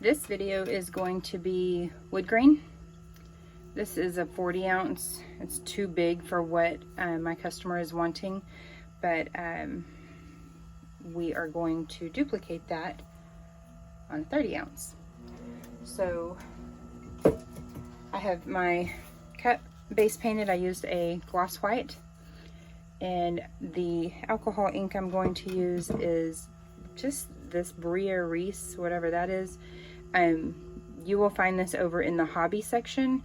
This video is going to be wood grain. This is a 40 ounce. It's too big for what my customer is wanting, but we are going to duplicate that on 30 ounce. So I have my cup base painted. I used a gloss white, and the alcohol ink I'm going to use is just this Bria Reese, whatever that is. You will find this over in the hobby section,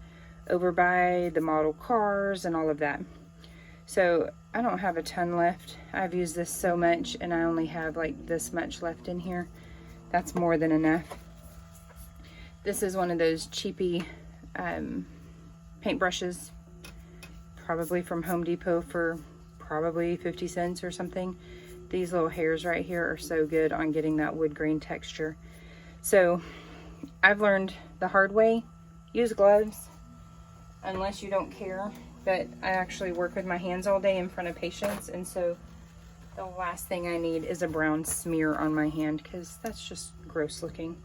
over by the model cars and all of that. So I don't have a ton left. I've used this so much, and I only have like this much left in here. That's more than enough. This is one of those cheapy paint brushes, probably from Home Depot for probably 50 cents or something. These little hairs right here are so good on getting that wood grain texture. So I've learned the hard way, use gloves unless you don't care, but I actually work with my hands all day in front of patients, and so the last thing I need is a brown smear on my hand, because that's just gross looking.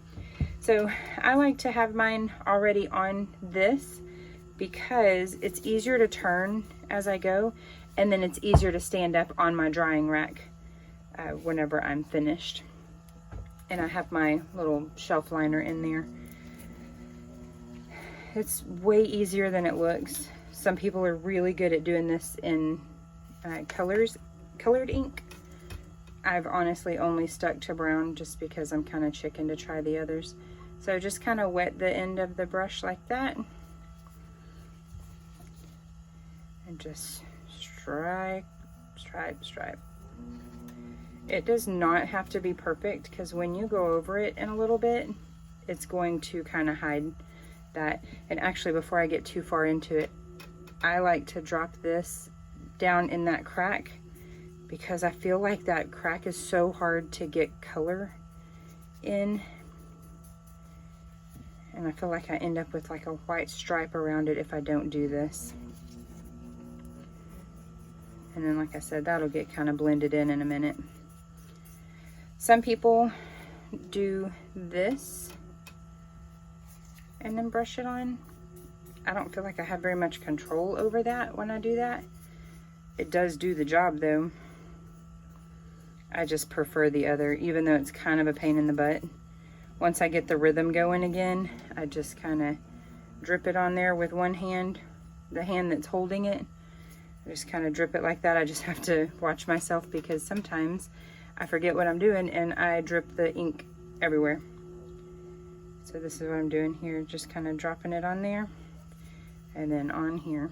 So I like to have mine already on this because it's easier to turn as I go, and then it's easier to stand up on my drying rack whenever I'm finished. And I have my little shelf liner in there. It's way easier than it looks. Some people are really good at doing this in colored ink. I've honestly only stuck to brown just because I'm kind of chicken to try the others. So just kind of wet the end of the brush like that, and just stripe, stripe, stripe. It does not have to be perfect, because when you go over it in a little bit, it's going to kind of hide that. And actually, before I get too far into it, I like to drop this down in that crack, because I feel like that crack is so hard to get color in. And I feel like I end up with like a white stripe around it if I don't do this. And then, like I said, that'll get kind of blended in a minute. Some people do this and then brush it on. I don't feel like I have very much control over that when I do that. It does do the job though. I just prefer the other, even though it's kind of a pain in the butt. Once I get the rhythm going again, I just kind of drip it on there with one hand, the hand that's holding it. I just kind of drip it like that. I just have to watch myself, because sometimes I forget what I'm doing and I drip the ink everywhere. So this is what I'm doing here, just kind of dropping it on there and then on here.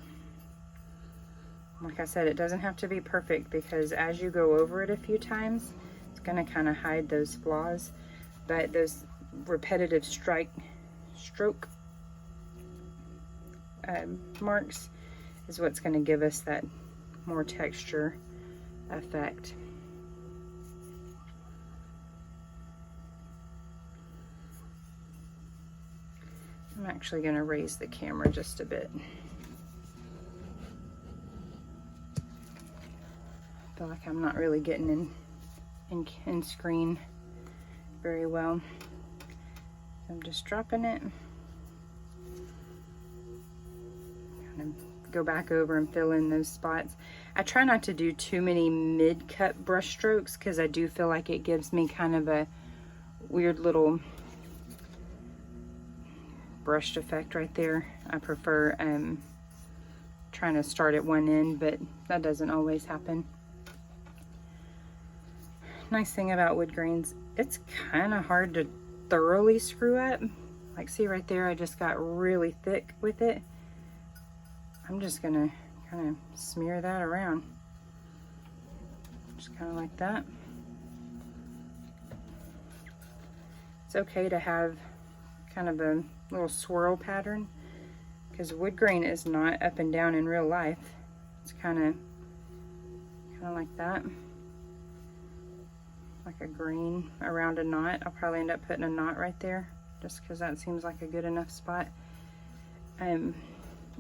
Like I said, it doesn't have to be perfect, because as you go over it a few times, it's going to kind of hide those flaws. But those repetitive stroke marks is what's going to give us that more texture effect. I'm actually going to raise the camera just a bit. I feel like I'm not really getting in screen very well. I'm just dropping it. Kind of go back over and fill in those spots. I try not to do too many mid-cut brush strokes, because I do feel like it gives me kind of a weird little brushed effect right there. I prefer trying to start at one end, but that doesn't always happen. Nice thing about wood grains, it's kind of hard to thoroughly screw up. Like, see right there, I just got really thick with it. I'm just gonna kind of smear that around, just kind of like that. It's okay to have kind of a little swirl pattern, because wood grain is not up and down in real life. It's kind of like that, like a grain around a knot. I'll probably end up putting a knot right there, just because that seems like a good enough spot.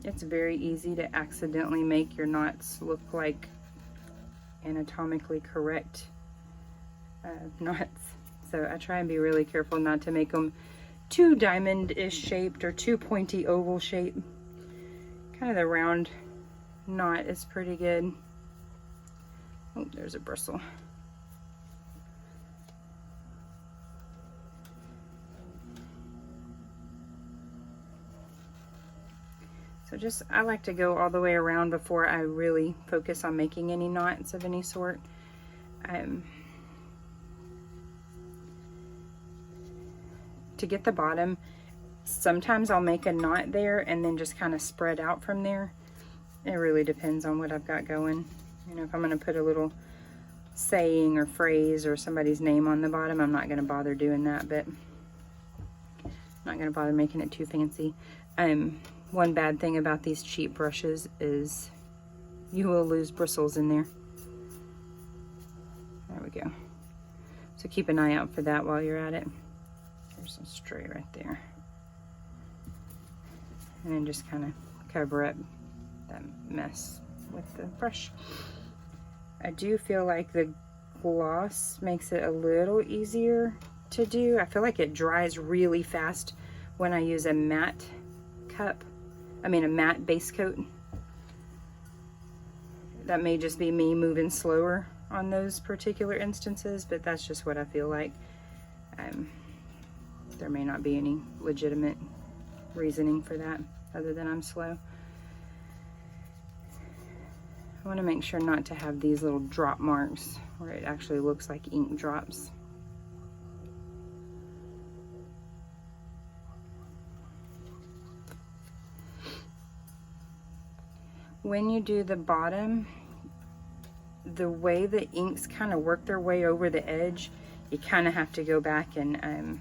It's very easy to accidentally make your knots look like anatomically correct knots. So I try and be really careful not to make them too diamond-ish shaped or too pointy oval shape. Kind of the round knot is pretty good. Oh, there's a bristle. So just, I like to go all the way around before I really focus on making any knots of any sort. To get the bottom, sometimes I'll make a knot there and then just kind of spread out from there. It really depends on what I've got going. You know, if I'm going to put a little saying or phrase or somebody's name on the bottom, I'm not going to bother doing that, but I'm not going to bother making it too fancy. One bad thing about these cheap brushes is you will lose bristles in there. There we go. So keep an eye out for that while you're at it. There's some stray right there. And then just kind of cover up that mess with the brush. I do feel like the gloss makes it a little easier to do. I feel like it dries really fast when I use a matte cup. I mean a matte base coat. That may just be me moving slower on those particular instances, but that's just what I feel like. There may not be any legitimate reasoning for that other than I'm slow. I want to make sure not to have these little drop marks where it actually looks like ink drops. When you do the bottom, the way the inks kind of work their way over the edge, you kind of have to go back and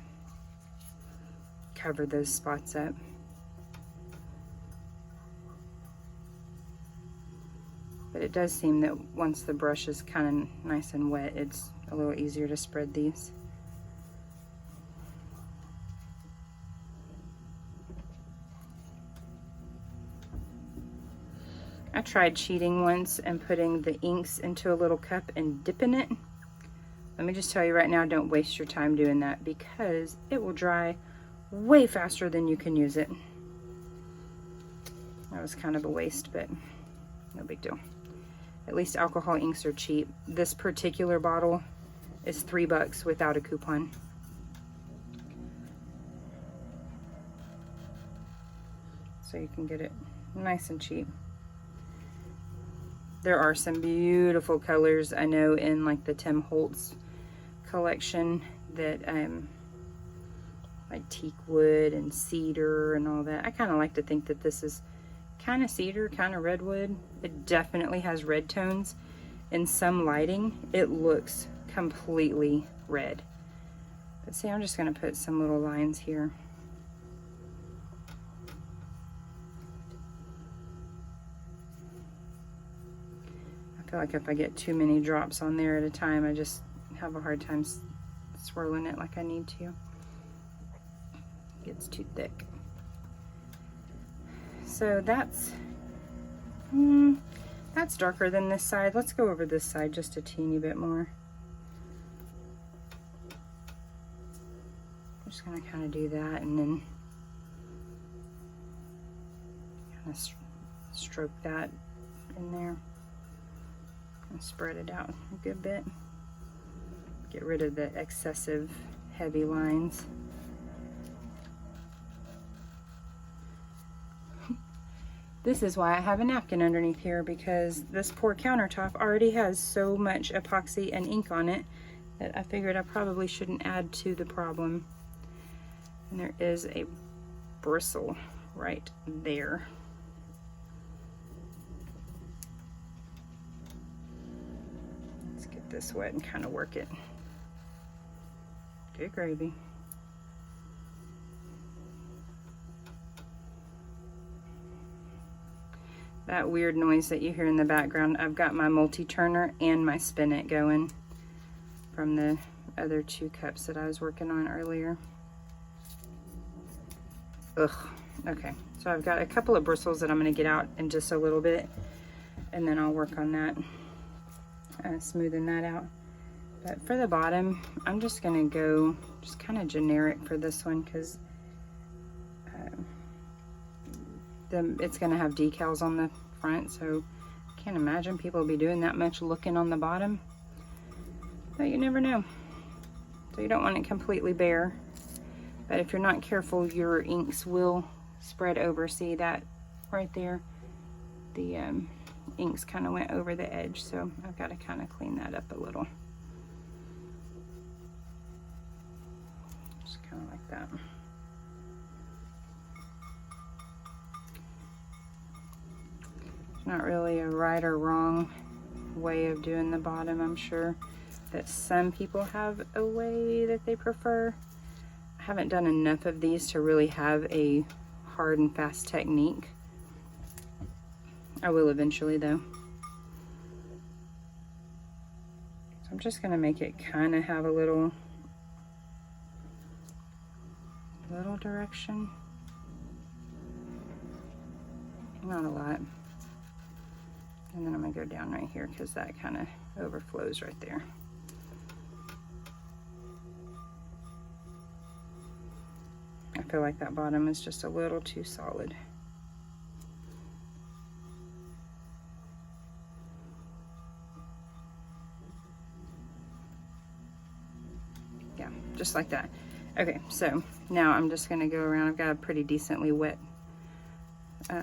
cover those spots up. But it does seem that once the brush is kind of nice and wet, it's a little easier to spread these. I tried cheating once and putting the inks into a little cup and dipping it. Let me just tell you right now, don't waste your time doing that because it will dry way faster than you can use it. That was kind of a waste, but no big deal. At least alcohol inks are cheap. This particular bottle is $3 without a coupon. So you can get it nice and cheap. There are some beautiful colors I know in like the Tim Holtz collection that like teak wood and cedar and all that. I kind of like to think that this is kind of cedar, kind of redwood. It definitely has red tones. In some lighting, it looks completely red. But see, I'm just going to put some little lines here. I feel like if I get too many drops on there at a time, I just have a hard time swirling it like I need to. It gets too thick. So that's darker than this side. Let's go over this side just a teeny bit more. I'm just gonna kind of do that and then kind of stroke that in there and spread it out a good bit. Get rid of the excessive heavy lines. This is why I have a napkin underneath here, because this poor countertop already has so much epoxy and ink on it that I figured I probably shouldn't add to the problem. And there is a bristle right there. Let's get this wet and kind of work it. Good gravy. That weird noise that you hear in the background, I've got my multi-turner and my spinet going from the other 2 cups that I was working on earlier. Ugh, okay. So I've got a couple of bristles that I'm gonna get out in just a little bit, and then I'll work on that, smoothing that out. But for the bottom, I'm just gonna go just kind of generic for this one, because it's going to have decals on the front, so I can't imagine people will be doing that much looking on the bottom, but you never know. So you don't want it completely bare, but if you're not careful, your inks will spread over. See that right there? The inks kind of went over the edge, so I've got to kind of clean that up a little. Just kind of like that. Not really a right or wrong way of doing the bottom. I'm sure that some people have a way that they prefer. I haven't done enough of these to really have a hard and fast technique. I will eventually though. So I'm just gonna make it kind of have a little direction. Not a lot. And then I'm gonna go down right here because that kind of overflows right there. I feel like that bottom is just a little too solid. Yeah, just like that. Okay, so now I'm just gonna go around. I've got a pretty decently wet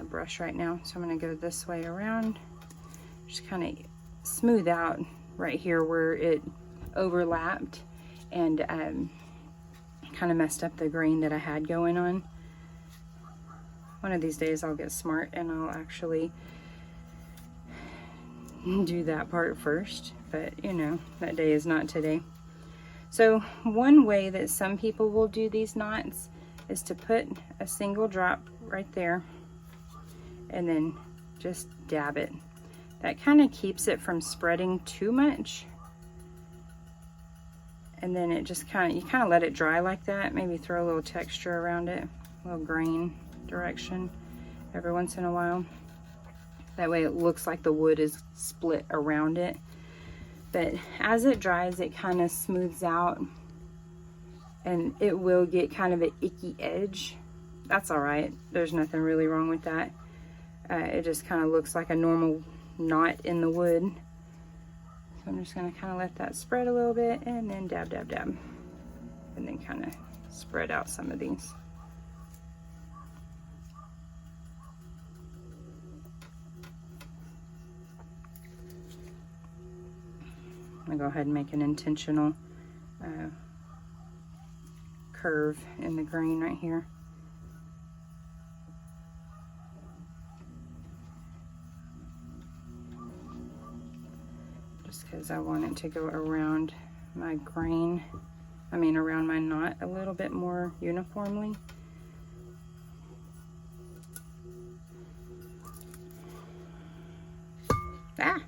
brush right now, so I'm gonna go this way around. Just kind of smooth out right here where it overlapped and kind of messed up the grain that I had going on. One of these days I'll get smart and I'll actually do that part first, but you know, that day is not today. So one way that some people will do these knots is to put a single drop right there and then just dab it. That kind of keeps it from spreading too much. And then it just kind of, you kind of let it dry like that. Maybe throw a little texture around it, a little grain direction every once in a while. That way it looks like the wood is split around it. But as it dries, it kind of smooths out and it will get kind of an icky edge. That's all right. There's nothing really wrong with that. It just kind of looks like a normal knot in the wood. So I'm just going to kind of let that spread a little bit and then dab, dab, dab. And then kind of spread out some of these. I'm going to go ahead and make an intentional curve in the grain right here. Because I want it to go around my grain, around my knot a little bit more uniformly. Ah!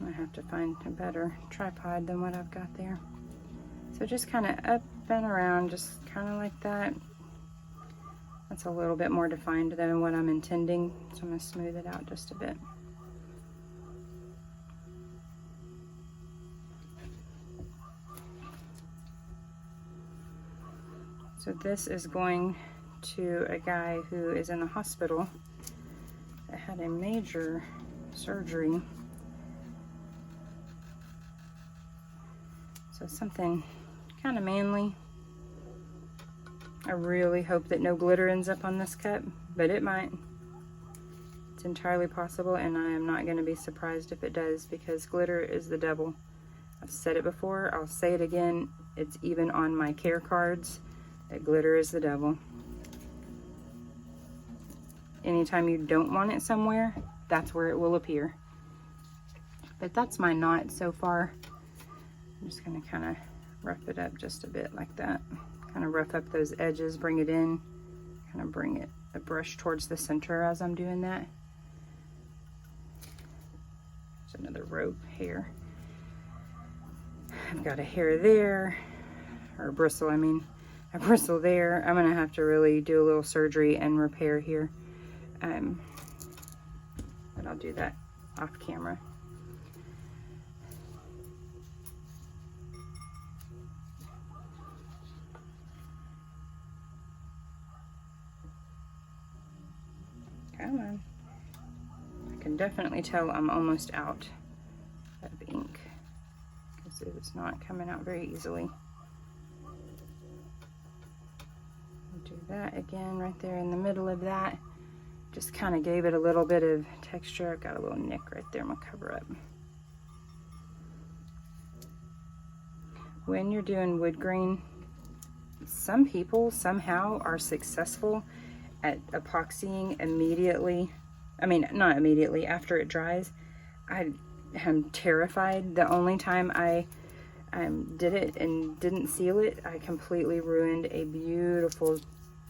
I have to find a better tripod than what I've got there. So just kind of up and around, just kind of like that. That's a little bit more defined than what I'm intending, so I'm going to smooth it out just a bit. So this is going to a guy who is in the hospital that had a major surgery. So something kind of manly. I really hope that no glitter ends up on this cup, but it might. It's entirely possible, and I am not going to be surprised if it does, because glitter is the devil. I've said it before, I'll say it again. It's even on my care cards that glitter is the devil. Anytime you don't want it somewhere, that's where it will appear. But that's my knot so far. I'm just going to kind of rough it up just a bit like that. Kind of rough up those edges, bring it in, kind of bring it a brush towards the center as I'm doing that. There's another rope hair. I've got a hair there, or a bristle, a bristle there. I'm gonna have to really do a little surgery and repair here. But I'll do that off camera. Come on. I can definitely tell I'm almost out of ink because it's not coming out very easily. Do that again right there in the middle of that. Just kind of gave it a little bit of texture. I've got a little nick right there. I'm gonna cover up. When you're doing wood grain, some people somehow are successful at epoxying immediately. I mean, not immediately, after it dries. I am terrified. The only time I did it and didn't seal it, I completely ruined a beautiful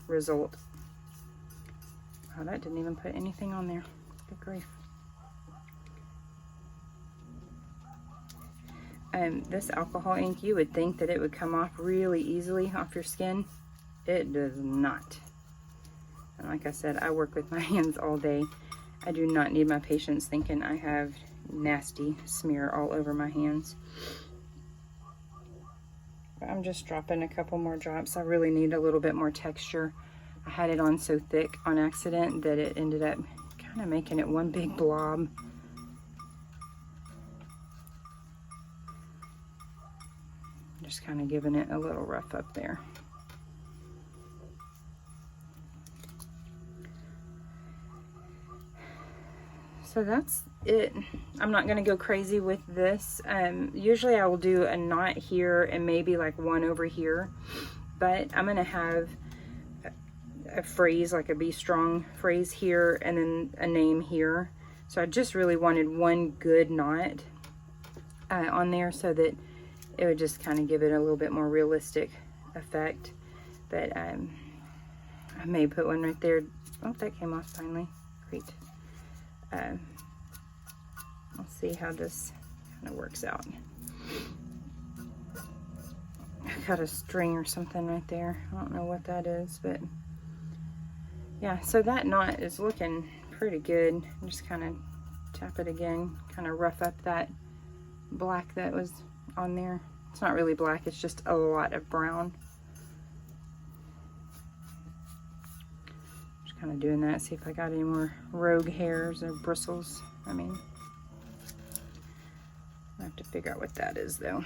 result. Oh, that didn't even put anything on there. Good grief. This alcohol ink, you would think that it would come off really easily off your skin. It does not. And like I said, I work with my hands all day. I do not need my patients thinking I have nasty smear all over my hands. But I'm just dropping a couple more drops. I really need a little bit more texture. I had it on so thick on accident that it ended up kind of making it one big blob. Just kind of giving it a little rough up there. So that's it. I'm not going to go crazy with this. Usually I will do a knot here and maybe like one over here, but I'm going to have a phrase, like a Be Strong phrase here, and then a name here. So I just really wanted one good knot on there so that it would just kind of give it a little bit more realistic effect. But I may put one right there. Oh, that came off finally. Great. We'll see how this kind of works out. I got a string or something right there. I don't know what that is, but yeah, so that knot is looking pretty good. Just kind of tap it again, kind of rough up that black that was on there. It's not really black, it's just a lot of brown. Just kind of doing that, see if I got any more rogue hairs or bristles. I have to figure out what that is though.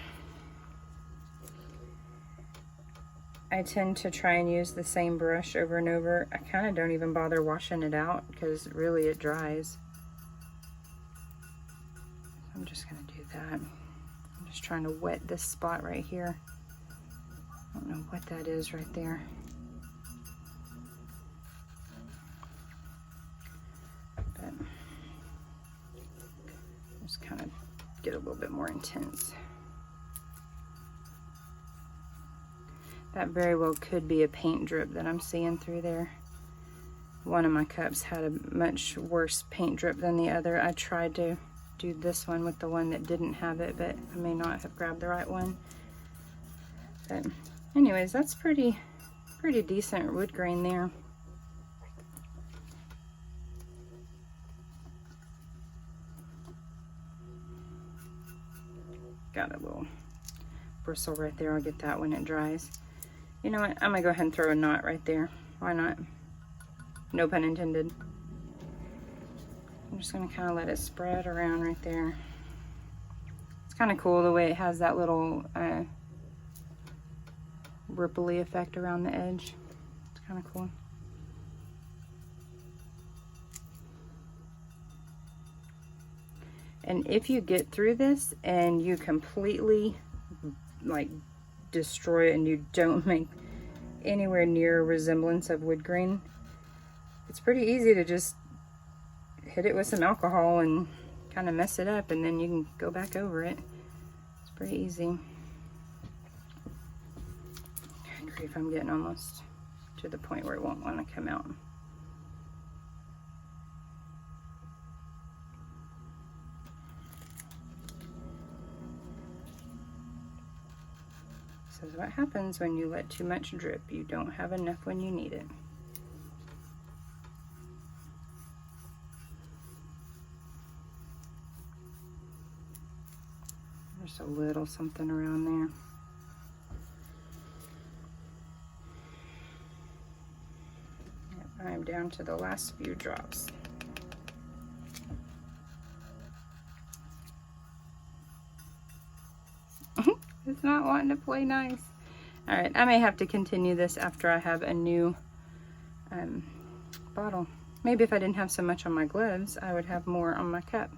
I tend to try and use the same brush over and over. I kind of don't even bother washing it out because really it dries. I'm just gonna do that. I'm just trying to wet this spot right here. I don't know what that is right there. But just kind of get a little bit more intense. That very well could be a paint drip that I'm seeing through there. One of my cups had a much worse paint drip than the other. I tried to do this one with the one that didn't have it, but I may not have grabbed the right one. But anyways, that's pretty decent wood grain there. Got a little bristle right there. I'll get that when it dries. You know what? I'm gonna go ahead and throw a knot right there. Why not? No pun intended. I'm just gonna kind of let it spread around right there. It's kind of cool the way it has that little ripply effect around the edge. It's kind of cool. And if you get through this and you completely like destroy it and you don't make anywhere near a resemblance of wood grain, it's pretty easy to just hit it with some alcohol and kind of mess it up, and then you can go back over it. It's pretty easy. Good grief, I'm getting almost to the point where it won't want to come out. This is what happens when you let too much drip. You don't have enough when you need it. There's a little something around there. Yep, I'm down to the last few drops. It's not wanting to play nice. All right, I may have to continue this after I have a new bottle. Maybe if I didn't have so much on my gloves, I would have more on my cup.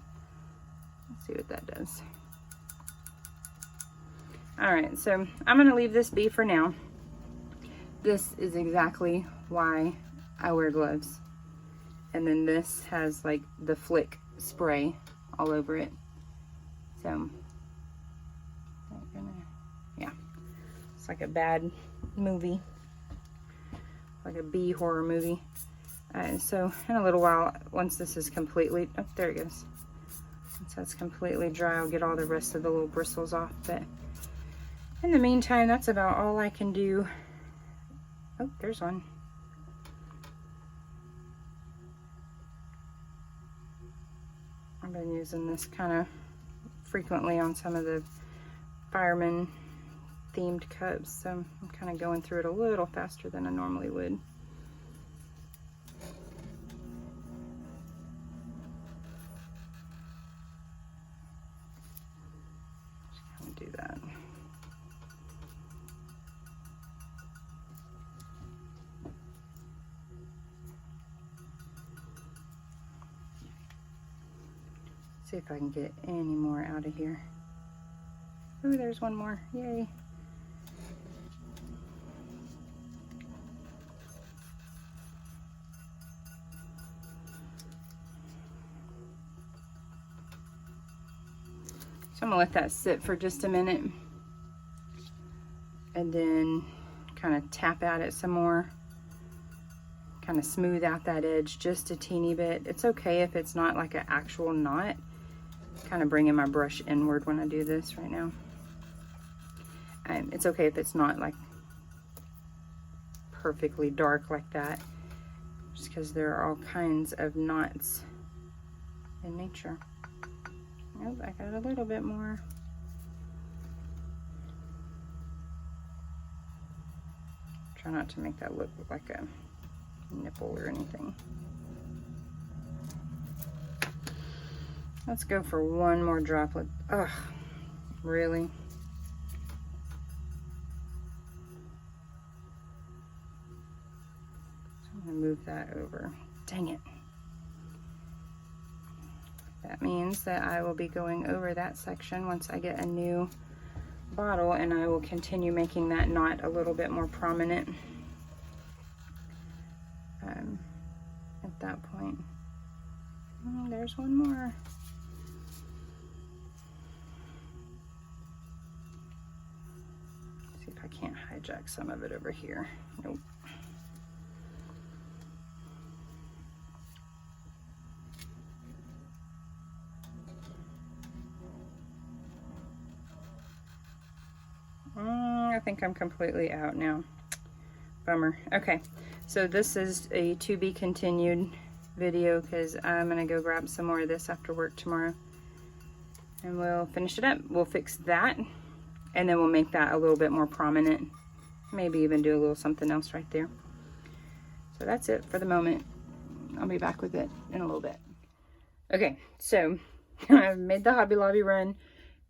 Let's see what that does. All right, so I'm gonna leave this be for now. This is exactly why I wear gloves. And then this has like the flick spray all over it. So, yeah, it's like a bad movie, like a B horror movie. So in a little while, once this is completely, oh, there it goes. Once that's completely dry, I'll get all the rest of the little bristles off. But in the meantime, that's about all I can do. Oh, there's one. I've been using this kind of frequently on some of the fireman themed cups, so I'm kind of going through it a little faster than I normally would. Just kind of do that. See if I can get any more out of here. Ooh, there's one more. Yay. So I'm gonna let that sit for just a minute and then kind of tap at it some more. Kind of smooth out that edge just a teeny bit. It's okay if it's not like an actual knot. Kind of bringing my brush inward when I do this right now. It's okay if it's not like perfectly dark like that, just because there are all kinds of knots in nature. Nope, I got a little bit more. Try not to make that look like a nipple or anything. Let's go for one more droplet. Ugh, really? So I'm gonna move that over. Dang it. That means that I will be going over that section once I get a new bottle, and I will continue making that knot a little bit more prominent at that point. There's one more. See if I can't hijack some of it over here. Nope. I think I'm completely out now. Bummer. Okay, so this is a to be continued video because I'm gonna go grab some more of this after work tomorrow, and we'll finish it up. We'll fix that, and then we'll make that a little bit more prominent. Maybe even do a little something else right there. So that's it for the moment. I'll be back with it in a little bit. Okay, so I've made the Hobby Lobby run,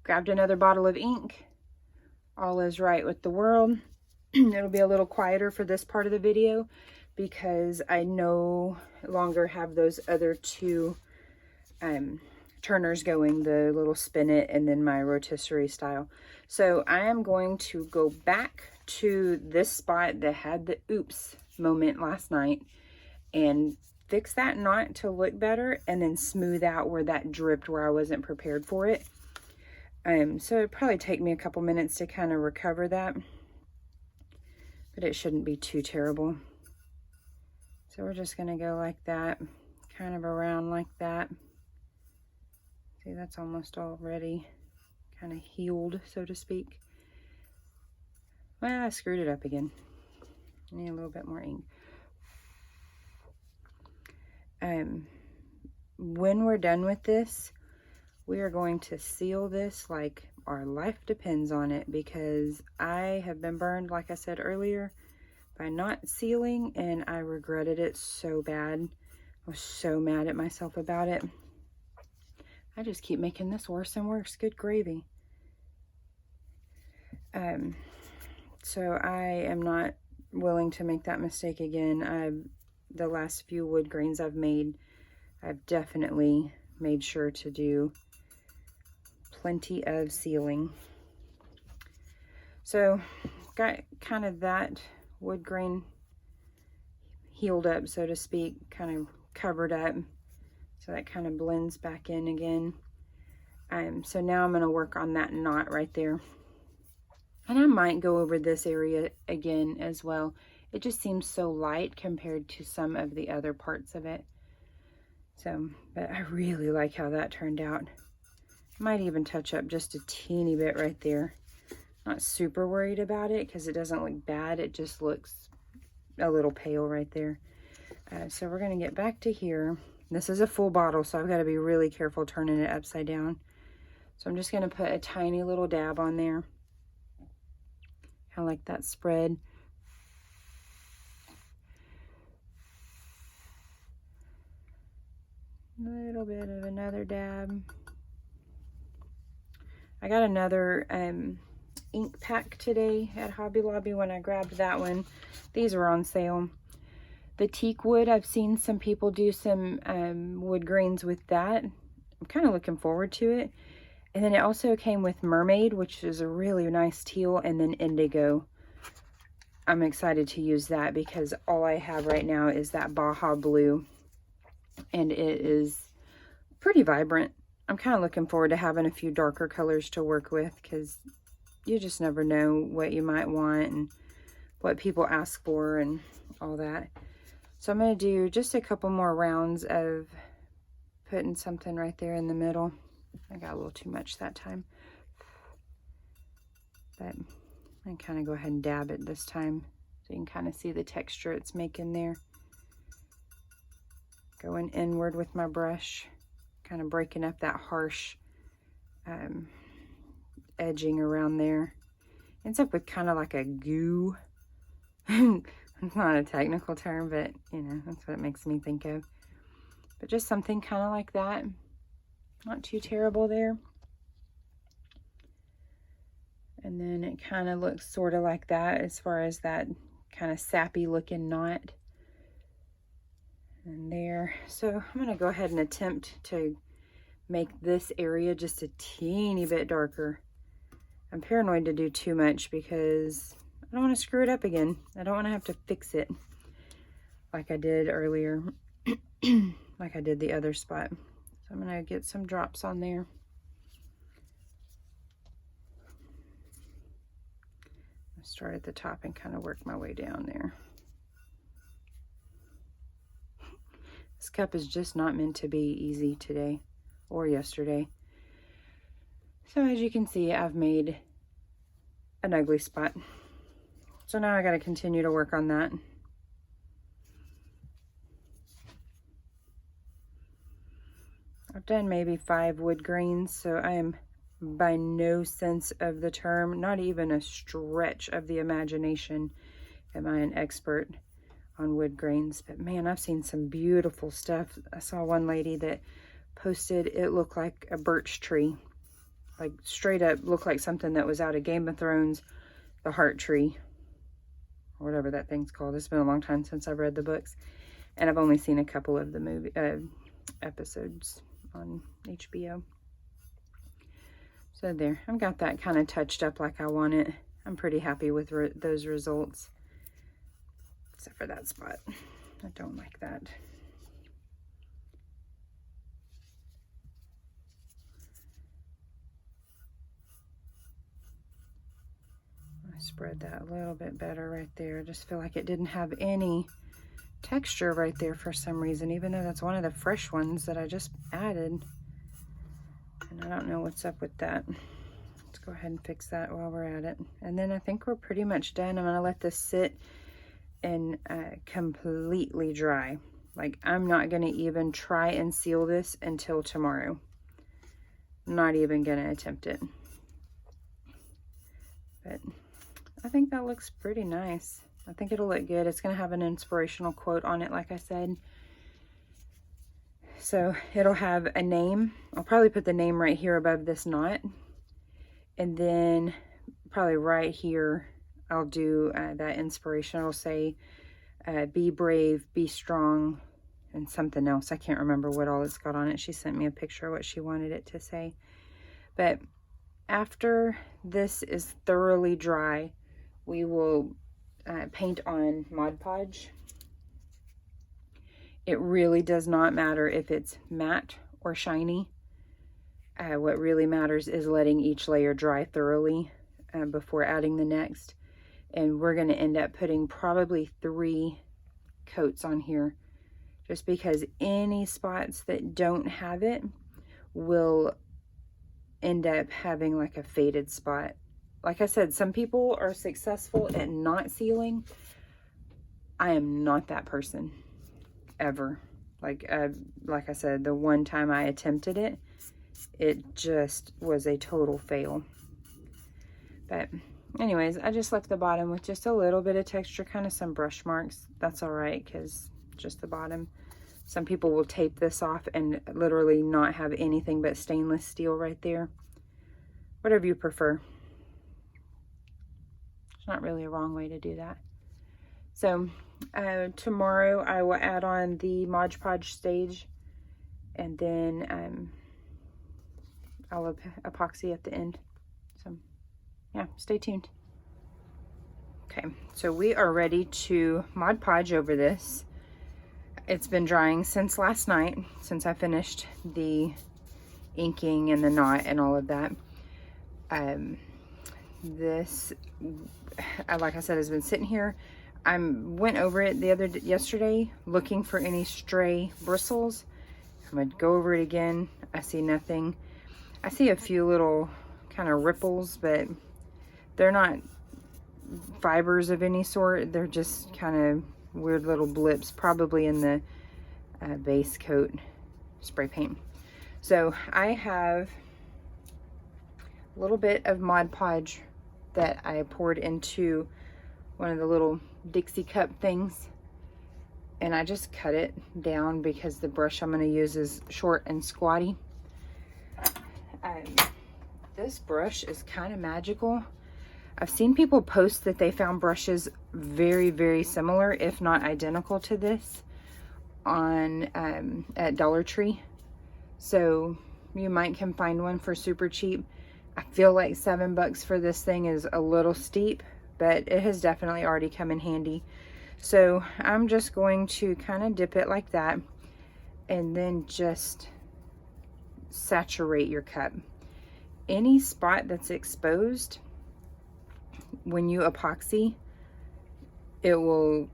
grabbed another bottle of ink. All is right with the world. It'll be a little quieter for this part of the video because I no longer have those other two turners going, the little spinet and then my rotisserie style. So I am going to go back to this spot that had the oops moment last night and fix that knot to look better, and then smooth out where that dripped where I wasn't prepared for it. So it'd probably take me a couple minutes to kind of recover that, but it shouldn't be too terrible. So we're just gonna go like that, kind of around like that. See, that's almost already kind of healed, so to speak. Well, I screwed it up again. I need a little bit more ink. When we're done with this, we are going to seal this like our life depends on it, because I have been burned, like I said earlier, by not sealing, and I regretted it so bad. I was so mad at myself about it. I just keep making this worse and worse. Good gravy. So I am not willing to make that mistake again. The last few wood grains I've made, I've definitely made sure to do plenty of sealing. So got kind of that wood grain healed up, so to speak, kind of covered up, so that kind of blends back in again. So now I'm going to work on that knot right there. And I might go over this area again as well. It just seems so light compared to some of the other parts of it. So, but I really like how that turned out. Might even touch up just a teeny bit right there. Not super worried about it because it doesn't look bad. It just looks a little pale right there. So we're going to get back to here. This is a full bottle, so I've got to be really careful turning it upside down. So I'm just going to put a tiny little dab on there. I like that spread. A little bit of another dab. I got another ink pack today at Hobby Lobby when I grabbed that one. These were on sale. The teak wood, I've seen some people do some wood grains with that. I'm kind of looking forward to it. And then it also came with Mermaid, which is a really nice teal, and then Indigo. I'm excited to use that because all I have right now is that Baja Blue. And it is pretty vibrant. I'm kind of looking forward to having a few darker colors to work with because you just never know what you might want and what people ask for and all that. So I'm going to do just a couple more rounds of putting something right there in the middle. I got a little too much that time. But I can kind of go ahead and dab it this time so you can kind of see the texture it's making there. Going inward with my brush, kind of breaking up that harsh edging around there. Ends up with kind of like a goo. It's not a technical term, but you know, that's what it makes me think of. But just something kind of like that. Not too terrible there. And then it kind of looks sort of like that as far as that kind of sappy looking knot. And there. So I'm going to go ahead and attempt to make this area just a teeny bit darker. I'm paranoid to do too much because I don't want to screw it up again. I don't want to have to fix it like I did earlier, like I did the other spot. So I'm going to get some drops on there. I'll start at the top and kind of work my way down there. This cup is just not meant to be easy today or yesterday. So as you can see, I've made an ugly spot. So now I got to continue to work on that. I've done maybe 5 wood grains, so I am by no sense of the term, not even a stretch of the imagination, am I an expert on wood grains. But man, I've seen some beautiful stuff. I saw one lady that posted it looked like a birch tree, like straight up looked like something that was out of Game of Thrones, the heart tree, or whatever that thing's called. It's been a long time since I've read the books, and I've only seen a couple of the movie episodes on HBO. So there, I've got that kind of touched up like I want it. I'm pretty happy with those results, except for that spot. I don't like that. I spread that a little bit better right there. I just feel like it didn't have any texture right there for some reason, even though that's one of the fresh ones that I just added. And I don't know what's up with that. Let's go ahead and fix that while we're at it. And then I think we're pretty much done. I'm going to let this sit and completely dry. Like, I'm not going to even try and seal this until tomorrow. I'm not even going to attempt it. But I think that looks pretty nice. I think it'll look good. It's going to have an inspirational quote on it, like I said. So it'll have a name. I'll probably put the name right here above this knot. And then probably right here, I'll do that inspiration. It'll say, be brave, be strong, and something else. I can't remember what all it's got on it. She sent me a picture of what she wanted it to say. But after this is thoroughly dry, we will paint on Mod Podge. It really does not matter if it's matte or shiny. What really matters is letting each layer dry thoroughly before adding the next. And we're going to end up putting probably 3 coats on here, just because any spots that don't have it will end up having like a faded spot. Like I said, some people are successful at not sealing. I am not that person, ever. Like I said, the one time I attempted it, it just was a total fail. But anyways, I just left the bottom with just a little bit of texture, kind of some brush marks. That's all right, because just the bottom. Some people will tape this off and literally not have anything but stainless steel right there. Whatever you prefer. It's not really a wrong way to do that. So tomorrow I will add on the Mod Podge stage, and then I'll epoxy at the end. So yeah, stay tuned. Okay, so we are ready to Mod Podge over this. It's been drying since last night, since I finished the inking and the knot and all of that. This, like I said, has been sitting here. I went over it yesterday looking for any stray bristles. I'm gonna go over it again. I see nothing. I see a few little kind of ripples, but they're not fibers of any sort. They're just kind of weird little blips, probably in the base coat spray paint. So I have a little bit of Mod Podge that I poured into one of the little Dixie cup things, and I just cut it down because the brush I'm going to use is short and squatty. This brush is kind of magical. I've seen people post that they found brushes very, very similar, if not identical to this, on at Dollar Tree. So you might can find one for super cheap. I feel like $7 for this thing is a little steep, but it has definitely already come in handy. So I'm just going to kind of dip it like that, and then just saturate your cup. Any spot that's exposed, when you epoxy, it will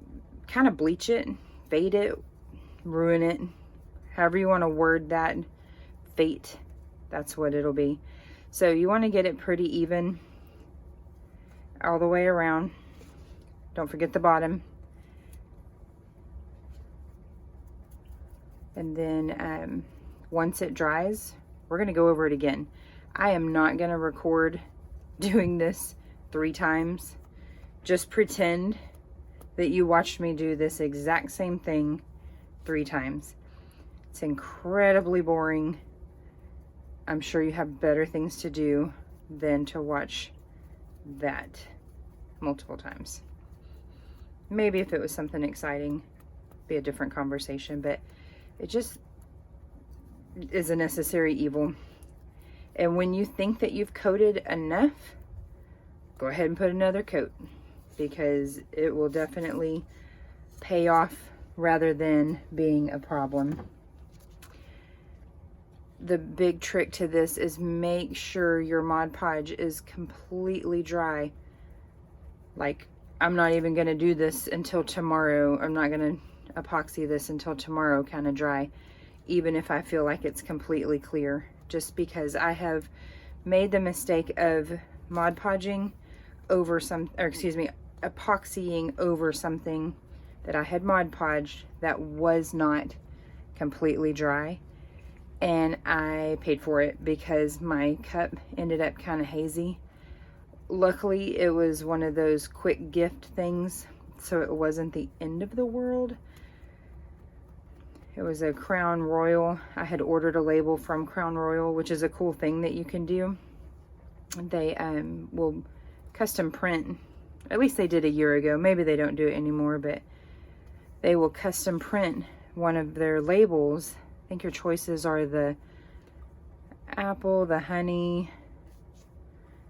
kind of bleach it, fade it, ruin it, however you want to word that, fate, that's what it'll be. So you want to get it pretty even all the way around. Don't forget the bottom. And then once it dries, we're going to go over it again. I am not going to record doing this 3 times. Just pretend that you watched me do this exact same thing 3 times. It's incredibly boring. I'm sure you have better things to do than to watch that multiple times. Maybe if it was something exciting, be a different conversation, but it just is a necessary evil. And when you think that you've coated enough, go ahead and put another coat, because it will definitely pay off rather than being a problem. The big trick to this is make sure your Mod Podge is completely dry. Like, I'm not even going to do this until tomorrow. I'm not going to epoxy this until tomorrow kind of dry, even if I feel like it's completely clear, just because I have made the mistake of Mod Podging over epoxying over something that I had Mod Podged that was not completely dry, and I paid for it because my cup ended up kind of hazy. Luckily, it was one of those quick gift things, so it wasn't the end of the world. It was a Crown Royal. I had ordered a label from Crown Royal, which is a cool thing that you can do. They will custom print. At least they did a year ago. Maybe they don't do it anymore, but they will custom print one of their labels. I think your choices are the apple, the honey,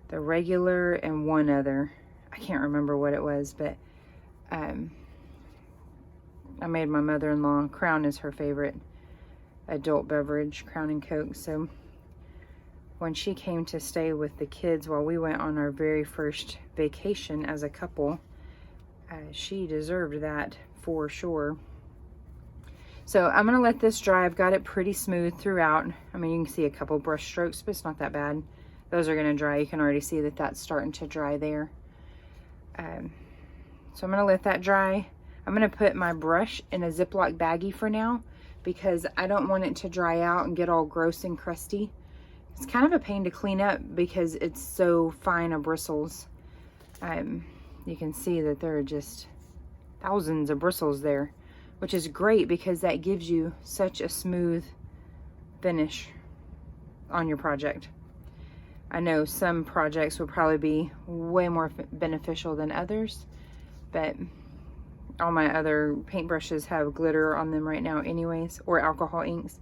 the regular, and one other. I can't remember what it was, but I made my mother-in-law, Crown is her favorite adult beverage, Crown and Coke. So when she came to stay with the kids while we went on our very first vacation as a couple, she deserved that for sure. So I'm gonna let this dry. I've got it pretty smooth throughout. I mean, you can see a couple brush strokes, but it's not that bad. Those are gonna dry. You can already see that that's starting to dry there. So I'm gonna let that dry. I'm gonna put my brush in a Ziploc baggie for now because I don't want it to dry out and get all gross and crusty. It's kind of a pain to clean up because it's so fine of bristles. You can see that there are just thousands of bristles there, which is great because that gives you such a smooth finish on your project. I know some projects will probably be way more beneficial than others, but all my other paintbrushes have glitter on them right now anyways, or alcohol inks,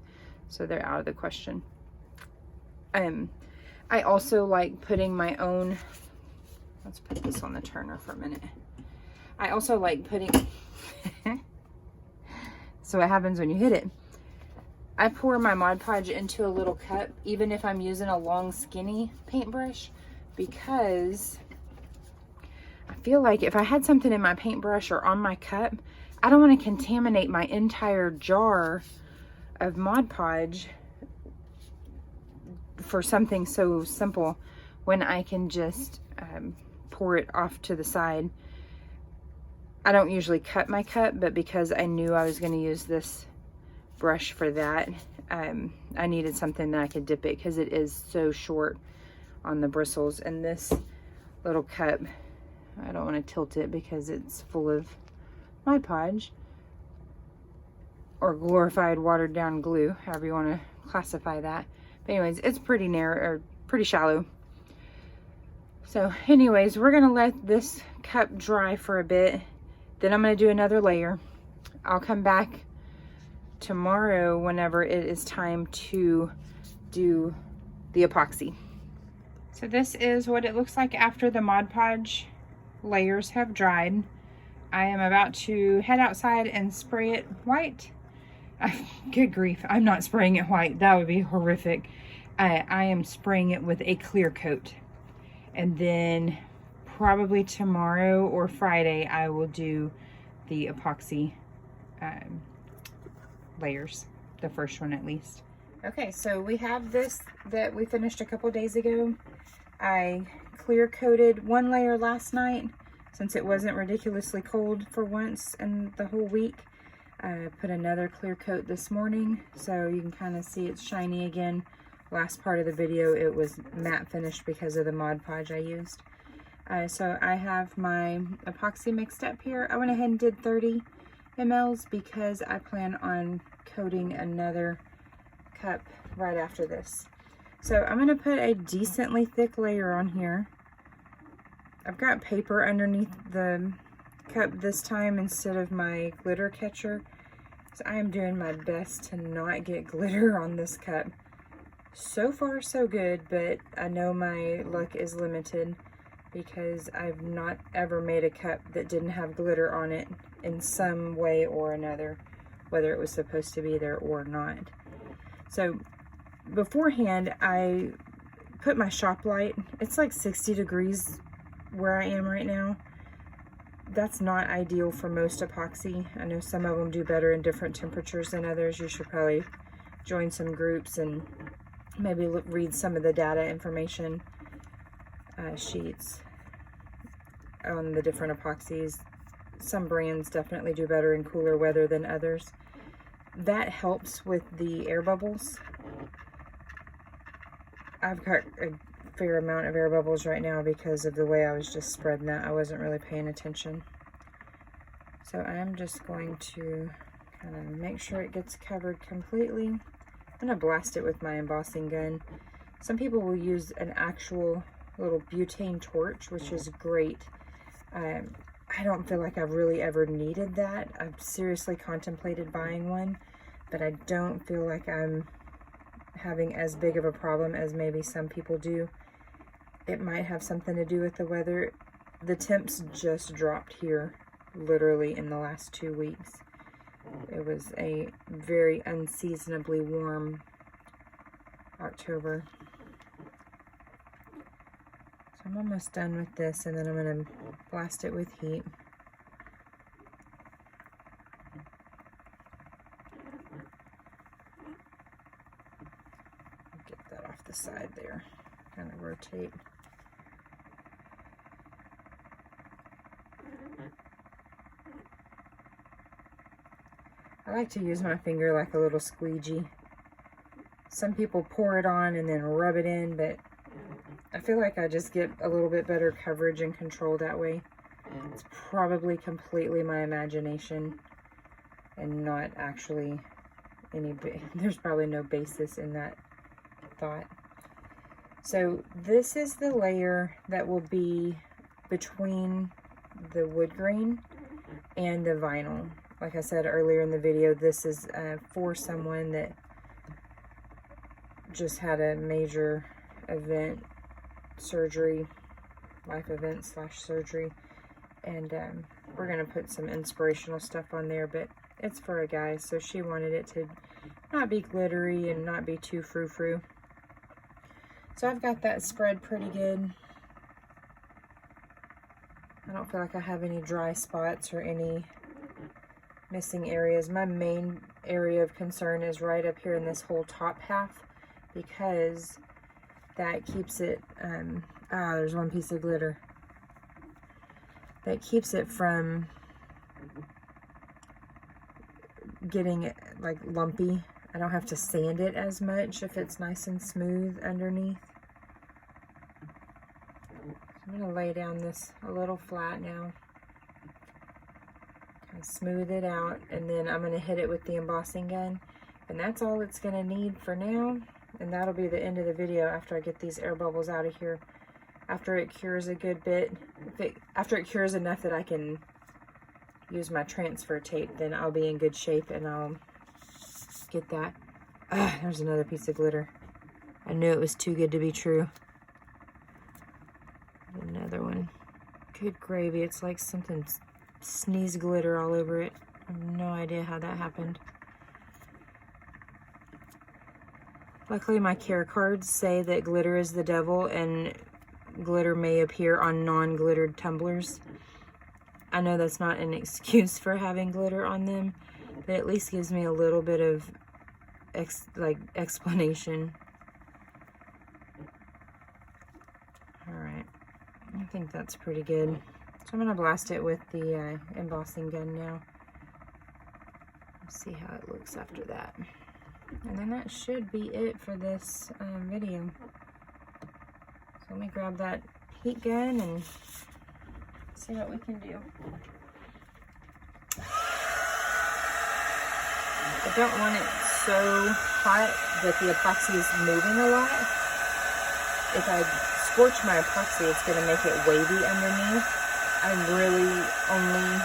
so they're out of the question. I also like putting my own, let's put this on the turner for a minute. I also like putting, so what happens when you hit it? I pour my Mod Podge into a little cup, even if I'm using a long skinny paintbrush, because I feel like if I had something in my paintbrush or on my cup, I don't want to contaminate my entire jar of Mod Podge for something so simple when I can just pour it off to the side. I don't usually cut my cup, but because I knew I was going to use this brush for that, I needed something that I could dip it because it is so short on the bristles. And this little cup, I don't want to tilt it because it's full of Mod Podge or glorified watered down glue, however you want to classify that. But anyways, it's pretty narrow or pretty shallow. So anyways, we're gonna let this cup dry for a bit. Then I'm gonna do another layer. I'll come back tomorrow whenever it is time to do the epoxy. So this is what it looks like after the Mod Podge layers have dried. I am about to head outside and spray it white. Good grief, I'm not spraying it white. That would be horrific. I am spraying it with a clear coat. And then probably tomorrow or Friday, I will do the epoxy layers, the first one at least. Okay, so we have this that we finished a couple days ago. I clear coated one layer last night since it wasn't ridiculously cold for once in the whole week. I put another clear coat this morning, so you can kind of see it's shiny again. Last part of the video, it was matte finished because of the Mod Podge I used. So I have my epoxy mixed up here. I went ahead and did 30 mLs because I plan on coating another cup right after this. So I'm going to put a decently thick layer on here. I've got paper underneath the cup this time instead of my glitter catcher. So I am doing my best to not get glitter on this cup. So far so good, but I know my luck is limited because I've not ever made a cup that didn't have glitter on it in some way or another, whether it was supposed to be there or not. So beforehand, I put my shop light. It's like 60 degrees where I am right now. That's not ideal for most epoxy. I know some of them do better in different temperatures than others. You should probably join some groups and maybe read some of the data information sheets on the different epoxies. Some brands definitely do better in cooler weather than others. That helps with the air bubbles. I've got a fair amount of air bubbles right now because of the way I was just spreading that. I wasn't really paying attention. So I'm just going to kind of make sure it gets covered completely. I'm going to blast it with my embossing gun. Some people will use an actual little butane torch, which is great. I don't feel like I've really ever needed that. I've seriously contemplated buying one, but I don't feel like I'm having as big of a problem as maybe some people do. It might have something to do with the weather. The temps just dropped here literally in the last 2 weeks. It was a very unseasonably warm October. So I'm almost done with this, and then I'm going to blast it with heat. Get that off the side there. Kind of rotate. I like to use my finger like a little squeegee. Some people pour it on and then rub it in, but I feel like I just get a little bit better coverage and control that way. It's probably completely my imagination and not actually there's probably no basis in that thought. So this is the layer that will be between the wood grain and the vinyl. Like I said earlier in the video, this is for someone that just had a major event, surgery, life event / surgery, and we're going to put some inspirational stuff on there, but it's for a guy, so she wanted it to not be glittery and not be too frou-frou. So I've got that spread pretty good. I don't feel like I have any dry spots or any missing areas. My main area of concern is right up here in this whole top half, because that keeps it, there's one piece of glitter. That keeps it from getting like lumpy. I don't have to sand it as much if it's nice and smooth underneath. I'm going to lay down this a little flat now. Kind of smooth it out, and then I'm going to hit it with the embossing gun. And that's all it's going to need for now. And that'll be the end of the video after I get these air bubbles out of here. After it cures a good bit, after it cures enough that I can use my transfer tape, then I'll be in good shape and I'll get that. There's another piece of glitter. I knew it was too good to be true. Another one. Good gravy. It's like something sneeze glitter all over it. I have no idea how that happened. Luckily, my care cards say that glitter is the devil and glitter may appear on non-glittered tumblers. I know that's not an excuse for having glitter on them, but at least gives me a little bit of explanation. Alright, I think that's pretty good. So I'm going to blast it with the embossing gun now. Let's see how it looks after that. And then that should be it for this video. So let me grab that heat gun and see what we can do. I don't want it so hot that the epoxy is moving a lot. If I scorch my epoxy, it's going to make it wavy underneath. I'm really only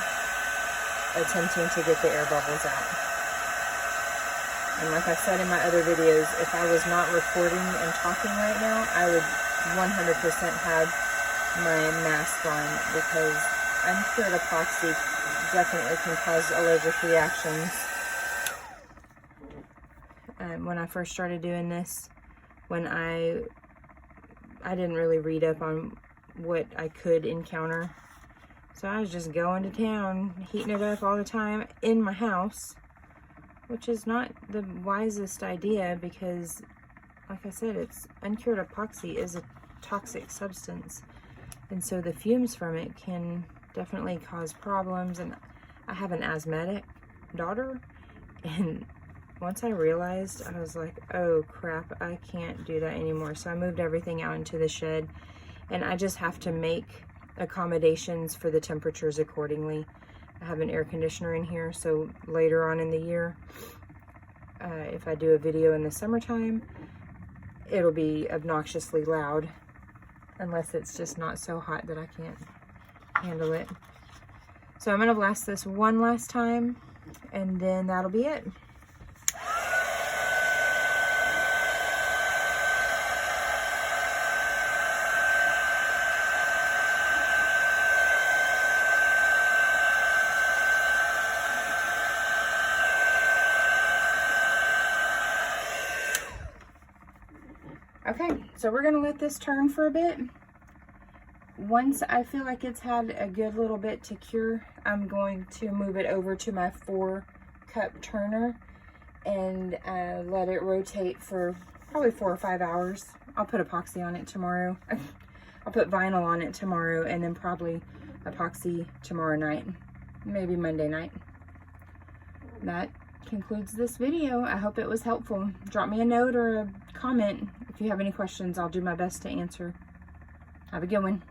attempting to get the air bubbles out. And like I said in my other videos, if I was not recording and talking right now, I would 100% have my mask on, because uncured epoxy definitely can cause allergic reactions. When I first started doing this, when I didn't really read up on what I could encounter, so I was just going to town, heating it up all the time in my house, which is not the wisest idea, because like I said, it's uncured epoxy is a toxic substance, and so the fumes from it can definitely cause problems. And I have an asthmatic daughter, and once I realized, I was like, oh crap, I can't do that anymore. So I moved everything out into the shed, and I just have to make accommodations for the temperatures accordingly. I have an air conditioner in here, so later on in the year, if I do a video in the summertime, it'll be obnoxiously loud. unless it's just not so hot that I can't handle it. So I'm gonna blast this one last time, and then that'll be it. Okay, so we're gonna let this turn for a bit. Once I feel like it's had a good little bit to cure, I'm going to move it over to my 4-cup turner and let it rotate for probably 4 or 5 hours. I'll put epoxy on it tomorrow. I'll put vinyl on it tomorrow, and then probably epoxy tomorrow night, maybe Monday night. That concludes this video. I hope it was helpful. Drop me a note or a comment if you have any questions. I'll do my best to answer. Have a good one.